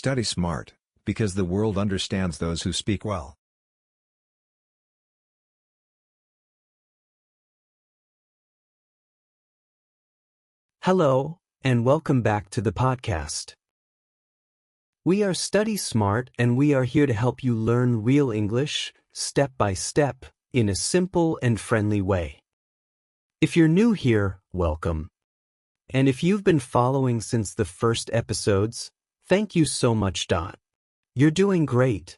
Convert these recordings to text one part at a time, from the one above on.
Study smart, because the world understands those who speak well. Hello, and welcome back to the podcast. We are Study Smart, and we are here to help you learn real English, step by step, in a simple and friendly way. If you're new here, welcome. And if you've been following since the first episodes, thank you so much. You're doing great.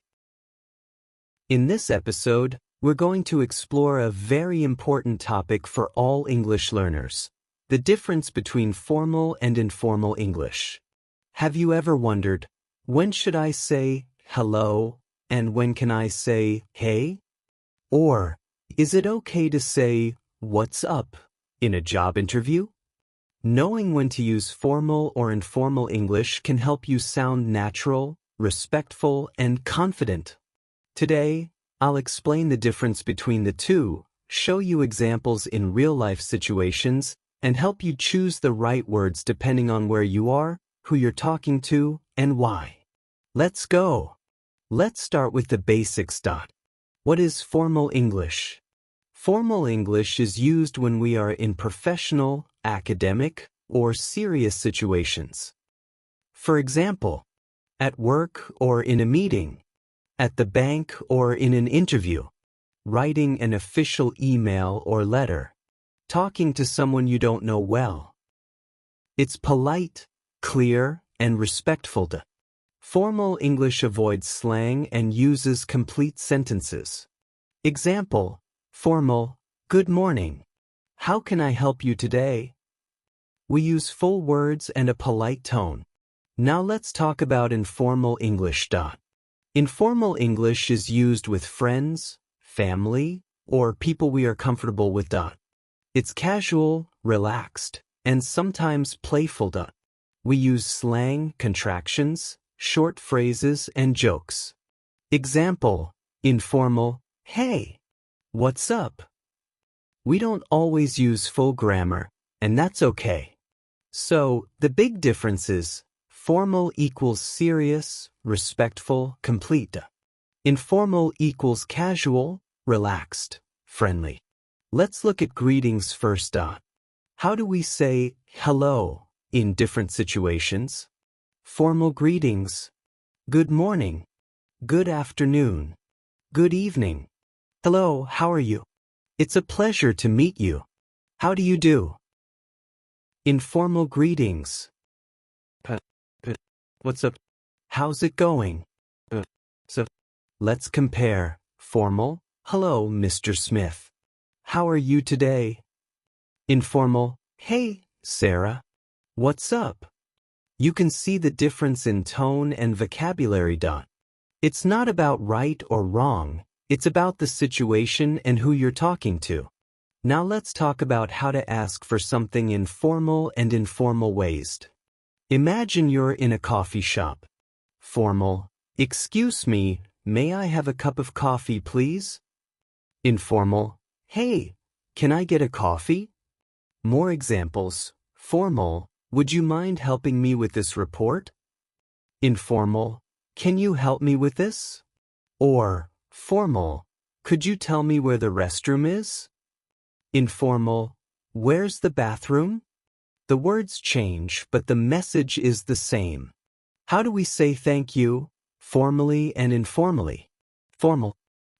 In this episode, we're going to explore a very important topic for all English learners: the difference between formal and informal English. Have you ever wondered, when should I say hello and when can I say hey? Or, is it okay to say what's up in a job interview? Knowing when to use formal or informal English can help you sound natural, respectful, and confident. Today, I'll explain the difference between the two, show you examples in real-life situations, and help you choose the right words depending on where you are, who you're talking to, and why. Let's go. Let's start with the basics. What is formal English? Formal English is used when we are in professional, academic, or serious situations. For example, at work or in a meeting, at the bank or in an interview, writing an official email or letter, talking to someone you don't know well. It's polite, clear, and respectful. Formal English avoids slang and uses complete sentences. Example: formal, good morning. How can I help you today? We use full words and a polite tone. Now let's talk about informal English. Informal English is used with friends, family, or people we are comfortable with. It's casual, relaxed, and sometimes playful. We use slang, contractions, short phrases, and jokes. Example: informal, hey, what's up? We don't always use full grammar, and that's okay. So, the big difference is, formal equals serious, respectful, complete. Informal equals casual, relaxed, friendly. Let's look at greetings first. How do we say hello in different situations? Formal greetings: good morning, good afternoon, good evening. Hello, how are you? It's a pleasure to meet you. How do you do? Informal greetings: what's up? How's it going? So, let's compare. Formal: hello, Mr. Smith. How are you today? Informal: hey, Sarah. What's up? You can see the difference in tone and vocabulary. It's not about right or wrong, it's about the situation and who you're talking to. Now let's talk about how to ask for something in formal and informal ways. Imagine you're in a coffee shop. Formal: excuse me, may I have a cup of coffee, please? Informal: hey, can I get a coffee? More examples. Formal: would you mind helping me with this report? Informal: can you help me with this? Or, formal: could you tell me where the restroom is? Informal: where's the bathroom? The words change, but the message is the same. How do we say thank you, formally and informally? Formal: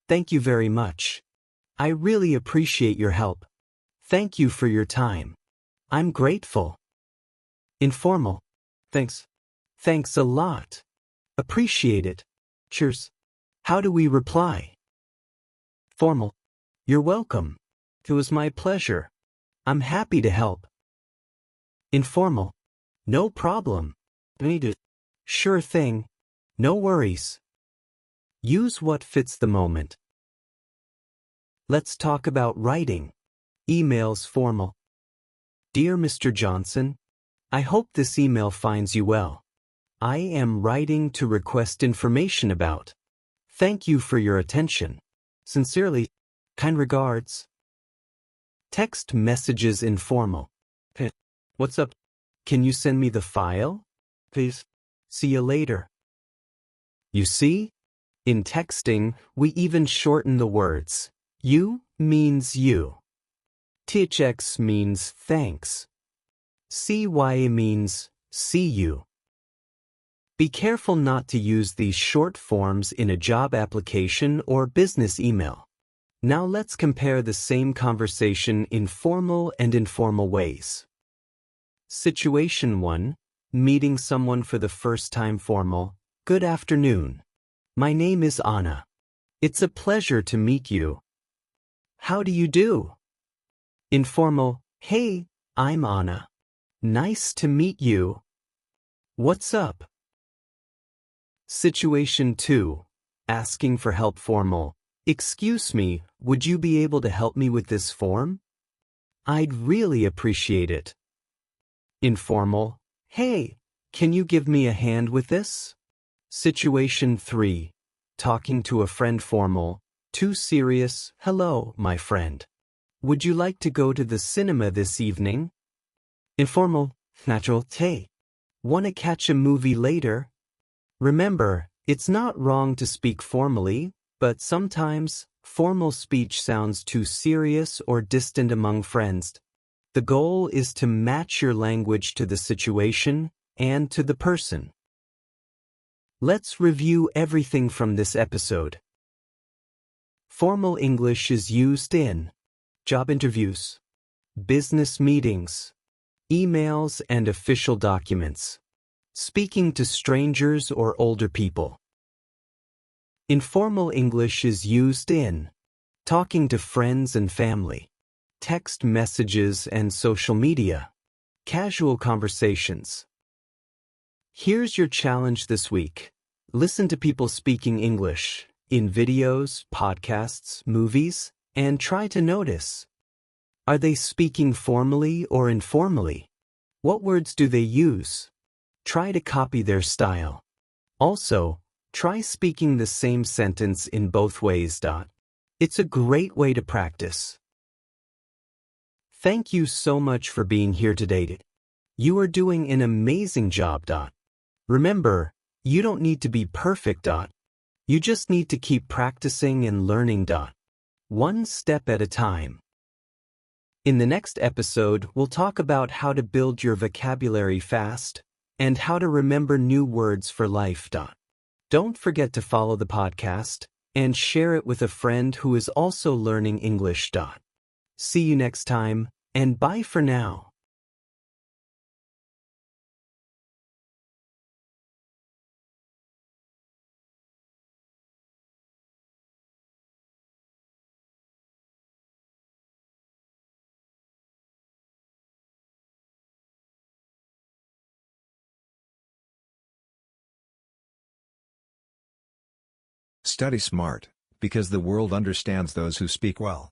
thank you very much. I really appreciate your help. Thank you for your time. I'm grateful. Informal: thanks. Thanks a lot. Appreciate it. Cheers. How do we reply? Formal: you're welcome. It was my pleasure. I'm happy to help. Informal: no problem. Sure thing. No worries. Use what fits the moment. Let's talk about writing. Emails. Formal: Dear Mr. Johnson, I hope this email finds you well. I am writing to request information about. Thank you for your attention. Sincerely, kind regards. Text messages. Informal: What's up? Can you send me the file? Please. See you later. You see? In texting, we even shorten the words. You means you. THX means thanks. CY means see you. Be careful not to use these short forms in a job application or business email. Now let's compare the same conversation in formal and informal ways. Situation 1. Meeting someone for the first time. Formal. Good afternoon. My name is Anna. It's a pleasure to meet you. How do you do? Informal. Hey, I'm Anna. Nice to meet you. What's up? Situation 2. Asking for help. Formal. Excuse me, would you be able to help me with this form? I'd really appreciate it. Informal. Hey, can you give me a hand with this? Situation 3. Talking to a friend. Formal. Too serious. Hello, my friend. Would you like to go to the cinema this evening? Informal. Natural. Hey. Wanna catch a movie later? Remember, it's not wrong to speak formally, but sometimes formal speech sounds too serious or distant among friends. The goal is to match your language to the situation and to the person. Let's review everything from this episode. Formal English is used in job interviews, business meetings, emails and official documents, speaking to strangers or older people. Informal English is used in talking to friends and family, text messages and social media, casual conversations. Here's your challenge this week. Listen to people speaking English in videos, podcasts, movies, and try to notice. Are they speaking formally or informally? What words do they use? Try to copy their style. Also, try speaking the same sentence in both ways. It's a great way to practice. Thank you so much for being here today. You are doing an amazing job. Remember, you don't need to be perfect. You just need to keep practicing and learning. One step at a time. In the next episode, we'll talk about how to build your vocabulary fast and how to remember new words for life. Don't forget to follow the podcast and share it with a friend who is also learning English. See you next time, and bye for now. Study smart, because the world understands those who speak well.